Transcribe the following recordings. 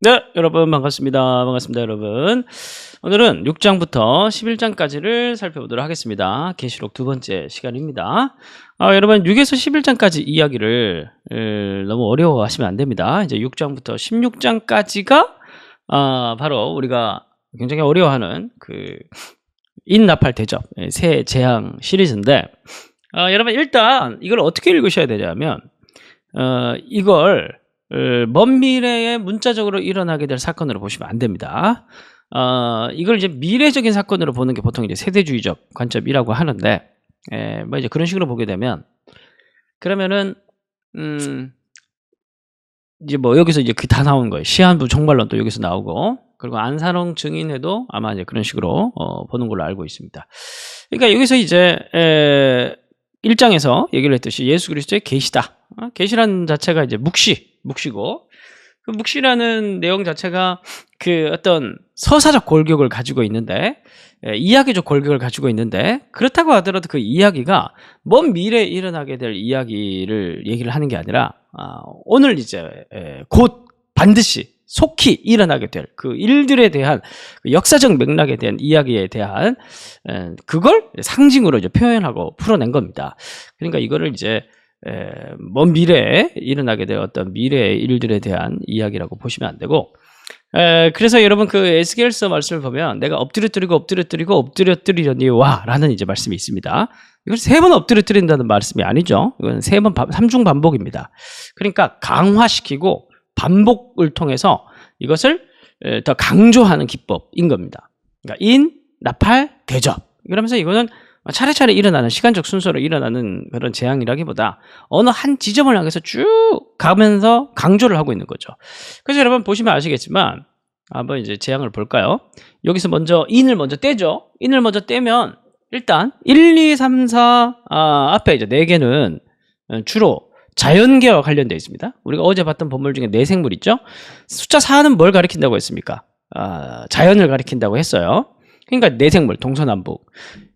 네, 여러분 반갑습니다. 반갑습니다, 여러분. 오늘은 6장부터 11장까지를 살펴보도록 하겠습니다. 계시록 두 번째 시간입니다. 여러분 6에서 11장까지 이야기를 너무 어려워하시면 안 됩니다. 이제 6장부터 16장까지가 바로 우리가 굉장히 어려워하는 그 인나팔 대접 새 재앙 시리즈인데, 여러분 일단 이걸 어떻게 읽으셔야 되냐면 이걸 먼 미래에 문자적으로 일어나게 될 사건으로 보시면 안 됩니다. 이걸 이제 미래적인 사건으로 보는 게 보통 이제 세대주의적 관점이라고 하는데, 뭐 이제 그런 식으로 보게 되면, 그러면은, 이제 뭐 여기서 이제 그 다 나온 거예요. 시한부 종말론 또 여기서 나오고, 그리고 안산홍 증인회도 아마 이제 그런 식으로 보는 걸로 알고 있습니다. 그러니까 여기서 이제 1장에서 얘기를 했듯이 예수 그리스도의 계시다. 계시라는 자체가 이제 묵시고, 그 묵시라는 내용 자체가 그 어떤 서사적 골격을 가지고 있는데, 이야기적 골격을 가지고 있는데, 그렇다고 하더라도 그 이야기가 먼 미래에 일어나게 될 이야기를 얘기를 하는 게 아니라, 오늘 이제 곧 반드시 속히 일어나게 될 그 일들에 대한 그 역사적 맥락에 대한 이야기에 대한 그걸 상징으로 이제 표현하고 풀어낸 겁니다. 그러니까 이거를 이제 먼 미래에 일어나게 될 어떤 미래의 일들에 대한 이야기라고 보시면 안 되고, 그래서 여러분 그 에스겔서 말씀을 보면 내가 엎드려뜨리거니와 라는 이제 말씀이 있습니다. 이걸 세 번 엎드려뜨린다는 말씀이 아니죠. 이건 세 번 삼중 반복입니다. 그러니까 강화시키고 반복을 통해서 이것을 더 강조하는 기법인 겁니다. 그러니까 인, 나팔, 대접. 그러면서 이거는 차례차례 일어나는 시간적 순서로 일어나는 그런 재앙이라기보다 어느 한 지점을 향해서 쭉 가면서 강조를 하고 있는 거죠. 그래서 여러분 보시면 아시겠지만 한번 이제 재앙을 볼까요? 여기서 먼저 인을 먼저 떼죠. 인을 먼저 떼면 일단 1, 2, 3, 4 앞에 이제 4개는 주로 자연계와 관련되어 있습니다. 우리가 어제 봤던 본물 중에 내생물 있죠? 숫자 4는 뭘 가리킨다고 했습니까? 자연을 가리킨다고 했어요. 그러니까 내생물, 동서남북.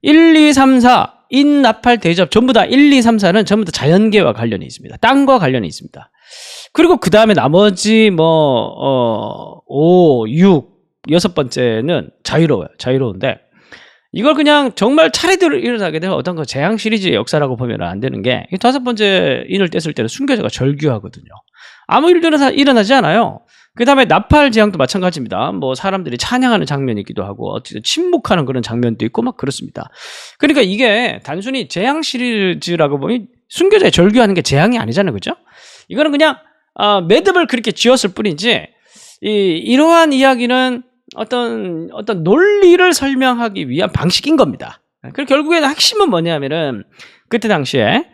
1, 2, 3, 4, 인, 나팔, 대접 전부 다 1, 2, 3, 4는 전부 다 자연계와 관련이 있습니다. 땅과 관련이 있습니다. 그리고 그 다음에 나머지 5, 6, 6번째는 자유로워요. 자유로운데 이걸 그냥 정말 차례대로 일어나게 되면 어떤 그 재앙 시리즈의 역사라고 보면 안 되는 게, 5번째 인을 뗐을 때는 순교자가 절규하거든요. 아무 일도 일어나지 않아요. 그 다음에 나팔 재앙도 마찬가지입니다. 뭐 사람들이 찬양하는 장면이 있기도 하고 어쨌든 침묵하는 그런 장면도 있고 막 그렇습니다. 그러니까 이게 단순히 재앙 시리즈라고 보면 순교자의 절규하는 게 재앙이 아니잖아요, 그죠? 이거는 그냥 매듭을 그렇게 지었을 뿐이지, 이러한 이야기는 어떤 논리를 설명하기 위한 방식인 겁니다. 그리고 결국에는 핵심은 뭐냐면은 그때 당시에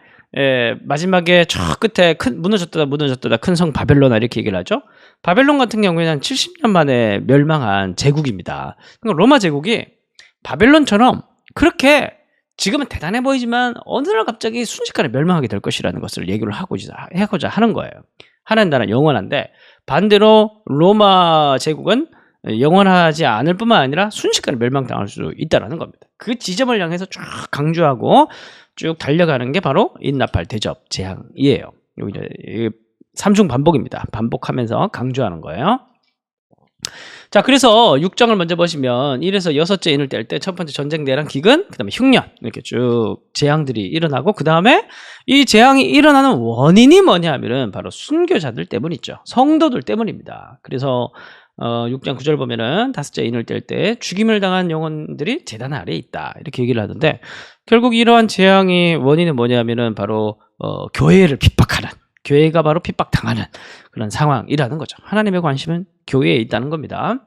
마지막에 저 끝에 무너졌다 큰 성 바벨로나 이렇게 얘기를 하죠. 바벨론 같은 경우에는 한 70년 만에 멸망한 제국입니다. 그러니까 로마 제국이 바벨론처럼 그렇게 지금은 대단해 보이지만 어느 날 갑자기 순식간에 멸망하게 될 것이라는 것을 얘기를 하고자 하는 거예요. 하나님 나라는 영원한데 반대로 로마 제국은 영원하지 않을 뿐만 아니라 순식간에 멸망당할 수 있다는 겁니다. 그 지점을 향해서 쭉 강조하고 쭉 달려가는 게 바로 인나팔 대접 재앙이에요. 여기 이제 3중 반복입니다. 반복하면서 강조하는 거예요. 자, 그래서 6장을 먼저 보시면 1에서 6째 인을 뗄 때 첫 번째 전쟁, 내란, 기근, 그 다음에 흉년 이렇게 쭉 재앙들이 일어나고, 그 다음에 이 재앙이 일어나는 원인이 뭐냐 하면은 바로 순교자들 때문이죠. 성도들 때문입니다. 그래서 6장 9절 보면은 5째 인을 뗄 때 죽임을 당한 영혼들이 제단 아래에 있다 이렇게 얘기를 하던데, 결국 이러한 재앙의 원인은 뭐냐면은 바로 교회를 핍박하는, 교회가 바로 핍박당하는 그런 상황이라는 거죠. 하나님의 관심은 교회에 있다는 겁니다.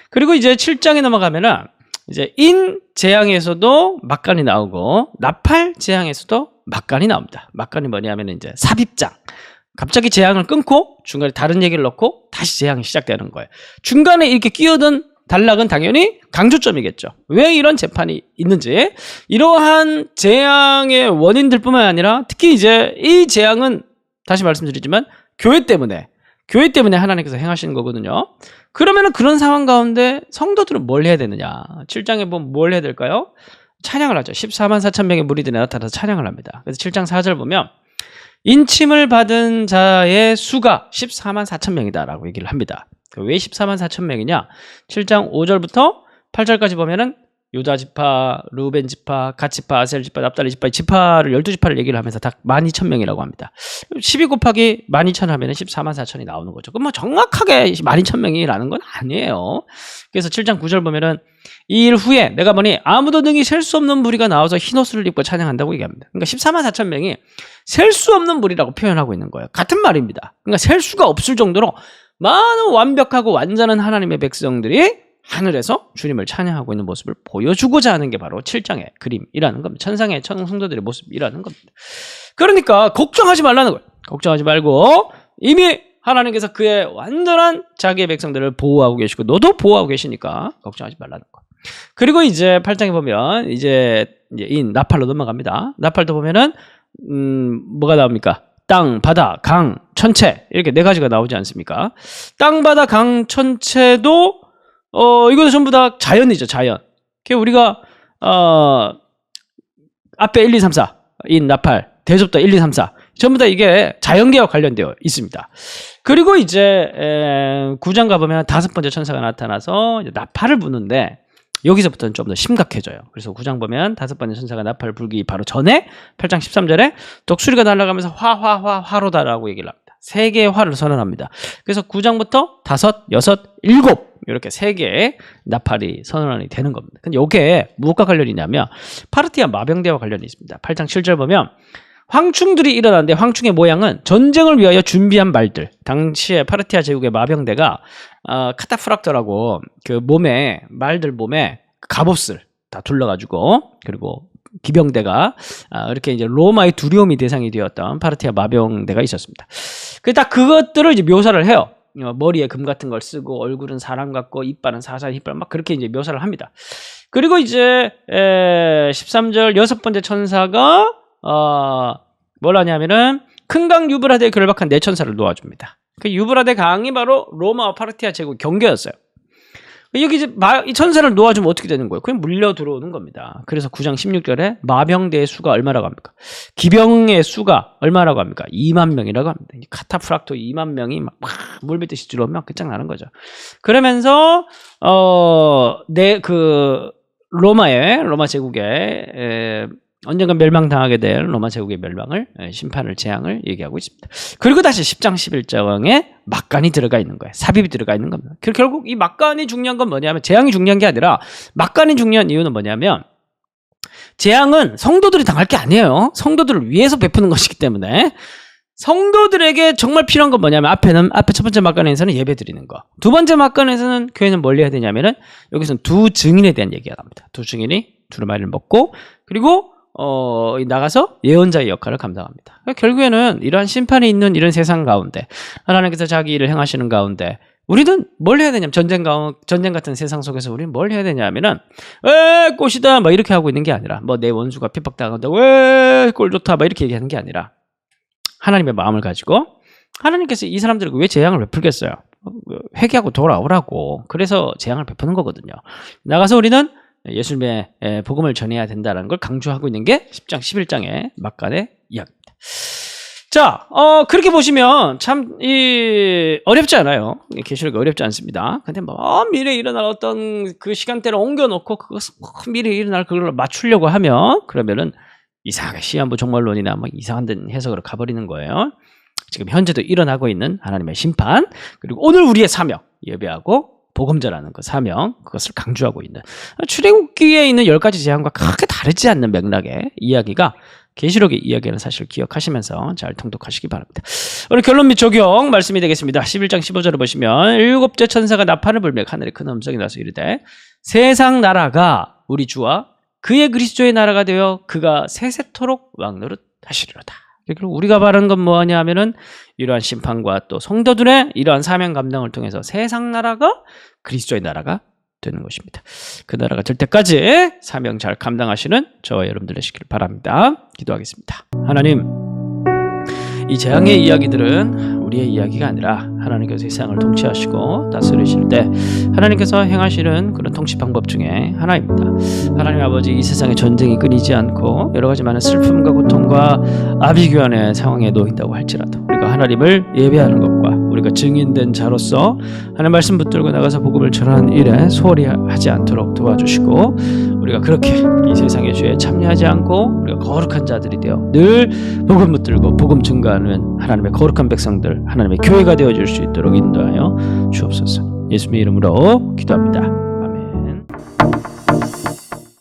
그리고 이제 7장에 넘어가면은 이제 인 재앙에서도 막간이 나오고 나팔 재앙에서도 막간이 나옵니다. 막간이 뭐냐면 이제 삽입장. 갑자기 재앙을 끊고 중간에 다른 얘기를 넣고 다시 재앙이 시작되는 거예요. 중간에 이렇게 끼어든 단락은 당연히 강조점이겠죠. 왜 이런 재판이 있는지, 이러한 재앙의 원인들 뿐만 아니라 특히 이제 이 재앙은 다시 말씀드리지만 교회 때문에 하나님께서 행하시는 거거든요. 그러면은 그런 상황 가운데 성도들은 뭘 해야 되느냐? 7장에 보면 뭘 해야 될까요? 찬양을 하죠. 14만 4천 명의 무리들이 나타나서 찬양을 합니다. 그래서 7장 4절 보면 인침을 받은 자의 수가 14만 4천 명이다라고 얘기를 합니다. 왜 14만 4천 명이냐? 7장 5절부터 8절까지 보면은 유다 지파, 루벤 지파, 갓 지파, 아셀 지파, 납달리 지파, 지파를 12지파를 얘기를 하면서 다 12,000명이라고 합니다. 12 곱하기 12,000 하면은 14만 4천이 나오는 거죠. 그럼 뭐 정확하게 12,000명이라는 건 아니에요. 그래서 7장 9절 보면은 이 일 후에 내가 보니 아무도 능히 셀 수 없는 무리가 나와서 흰 옷을 입고 찬양한다고 얘기합니다. 그러니까 14만 4천 명이 셀 수 없는 무리라고 표현하고 있는 거예요. 같은 말입니다. 그러니까 셀 수가 없을 정도로 많은 완벽하고 완전한 하나님의 백성들이 하늘에서 주님을 찬양하고 있는 모습을 보여주고자 하는 게 바로 7장의 그림이라는 겁니다. 천상의 천성들의 모습이라는 겁니다. 그러니까 걱정하지 말라는 거예요. 걱정하지 말고 이미 하나님께서 그의 완전한 자기의 백성들을 보호하고 계시고 너도 보호하고 계시니까 걱정하지 말라는 거. 그리고 이제 8장에 보면 이제 이 나팔로 넘어갑니다. 나팔도 보면은 뭐가 나옵니까? 땅, 바다, 강, 천체 이렇게 네 가지가 나오지 않습니까? 땅, 바다, 강, 천체도 이것도 전부 다 자연이죠, 자연. 우리가 앞에 1, 2, 3, 4 이 나팔, 대접도 1, 2, 3, 4 전부 다 이게 자연계와 관련되어 있습니다. 그리고 이제 9장 가보면 다섯 번째 천사가 나타나서 이제 나팔을 부는데 여기서부터는 좀 더 심각해져요. 그래서 9장 보면 다섯 번째 천사가 나팔을 불기 바로 전에 8장 13절에 독수리가 날아가면서 화로다라고 얘기를 합니다. 세 개의 화를 선언합니다. 그래서 9장부터 다섯, 여섯, 일곱 이렇게 세 개의 나팔이 선언이 되는 겁니다. 근데 이게 무엇과 관련이 있냐면 파르티아 마병대와 관련이 있습니다. 8장 7절 보면 황충들이 일어났는데 황충의 모양은 전쟁을 위하여 준비한 말들. 당시에 파르티아 제국의 마병대가 카타프락터라고 그 몸에 말들 몸에 갑옷을 다 둘러가지고 그리고 기병대가 이렇게 이제 로마의 두려움이 대상이 되었던 파르티아 마병대가 있었습니다. 딱 그것들을 이제 묘사를 해요. 머리에 금 같은 걸 쓰고 얼굴은 사람 같고 이빨은 사자 이빨 막 그렇게 이제 묘사를 합니다. 그리고 이제 13절 여섯 번째 천사가 뭘 하냐면은 큰 강 유브라데에 결박한 네 천사를 놓아줍니다. 그 유브라데 강이 바로 로마와 파르티아 제국 경계였어요. 여기 이제 이 천사를 놓아주면 어떻게 되는 거예요? 그냥 물려 들어오는 겁니다. 그래서 9장 16절에 마병대의 수가 얼마라고 합니까? 기병의 수가 얼마라고 합니까? 2만 명이라고 합니다. 카타프락토 2만 명이 막 물밀듯이 들어오면 끝장나는 거죠. 그러면서 로마 제국의 언젠가 멸망당하게 될 로마 제국의 멸망을 심판을 재앙을 얘기하고 있습니다. 그리고 다시 10장 11장에 막간이 들어가 있는 거예요. 삽입이 들어가 있는 겁니다. 결국 이 막간이 중요한 건 뭐냐면 재앙이 중요한 게 아니라 막간이 중요한 이유는 뭐냐면 재앙은 성도들이 당할 게 아니에요. 성도들을 위해서 베푸는 것이기 때문에 성도들에게 정말 필요한 건 뭐냐면 앞에 첫 번째 막간에서는 예배 드리는 거. 두 번째 막간에서는 교회는 뭘 해야 되냐면은 여기서는 두 증인에 대한 얘기가 나옵니다. 두 증인이 두루마리를 먹고 그리고 나가서 예언자의 역할을 감당합니다. 그러니까 결국에는 이러한 심판이 있는 이런 세상 가운데 하나님께서 자기 일을 행하시는 가운데 우리는 뭘 해야 되냐면 전쟁 같은 세상 속에서 우리는 뭘 해야 되냐면은 꽃이다 막 이렇게 하고 있는 게 아니라 뭐 내 원수가 핍박당한다고 꼴 좋다 막 이렇게 얘기하는 게 아니라 하나님의 마음을 가지고 하나님께서 이 사람들에게 왜 재앙을 베풀겠어요? 회개하고 돌아오라고. 그래서 재앙을 베푸는 거거든요. 나가서 우리는 예수님의 복음을 전해야 된다는 걸 강조하고 있는 게 10장, 11장의 막간의 이야기입니다. 자, 그렇게 보시면 참, 어렵지 않아요. 계시록이 어렵지 않습니다. 근데 미래에 일어날 어떤 그 시간대를 옮겨놓고 미래에 일어날 그걸 맞추려고 하면 그러면은 이상하게 시한부 종말론이나 이상한 데 해석으로 가버리는 거예요. 지금 현재도 일어나고 있는 하나님의 심판, 그리고 오늘 우리의 사명, 예배하고 복음 전하는 그 사명, 그것을 강조하고 있는 출애굽기에 있는 10가지 재앙과 크게 다르지 않는 맥락의 이야기가 계시록의 이야기는 사실 기억하시면서 잘 통독하시기 바랍니다. 오늘 결론 및 적용 말씀이 되겠습니다. 11장 15절을 보시면 일곱째 천사가 나팔을 불며 하늘에 큰 음성이 나서 이르되 세상 나라가 우리 주와 그의 그리스도의 나라가 되어 그가 세세토록 왕노릇 하시리로다. 결국 우리가 바라는 건 뭐냐 하면은 이러한 심판과 또 성도들의 이러한 사명 감당을 통해서 세상 나라가 그리스도의 나라가 되는 것입니다. 그 나라가 될 때까지 사명 잘 감당하시는 저와 여러분들 되시기를 바랍니다. 기도하겠습니다. 하나님, 이 재앙의 이야기들은 우리의 이야기가 아니라 하나님께서 세상을 통치하시고 다스리실 때 하나님께서 행하시는 그런 통치 방법 중에 하나입니다. 하나님 아버지, 이 세상에 전쟁이 끊이지 않고 여러 가지 많은 슬픔과 고통과 아비규환의 상황에 놓인다고 할지라도 우리가 하나님을 예배하는 것과 우리가 증인된 자로서 하나님의 말씀 붙들고 나가서 복음을 전하는 일에 소홀히 하지 않도록 도와주시고, 우리가 그렇게 이 세상의 죄에 참여하지 않고 우리가 거룩한 자들이 되어 늘 복음 붙들고 복음 증거하는 하나님의 거룩한 백성들, 하나님의 교회가 되어줄 수 있도록 인도하여 주옵소서. 예수님의 이름으로 기도합니다.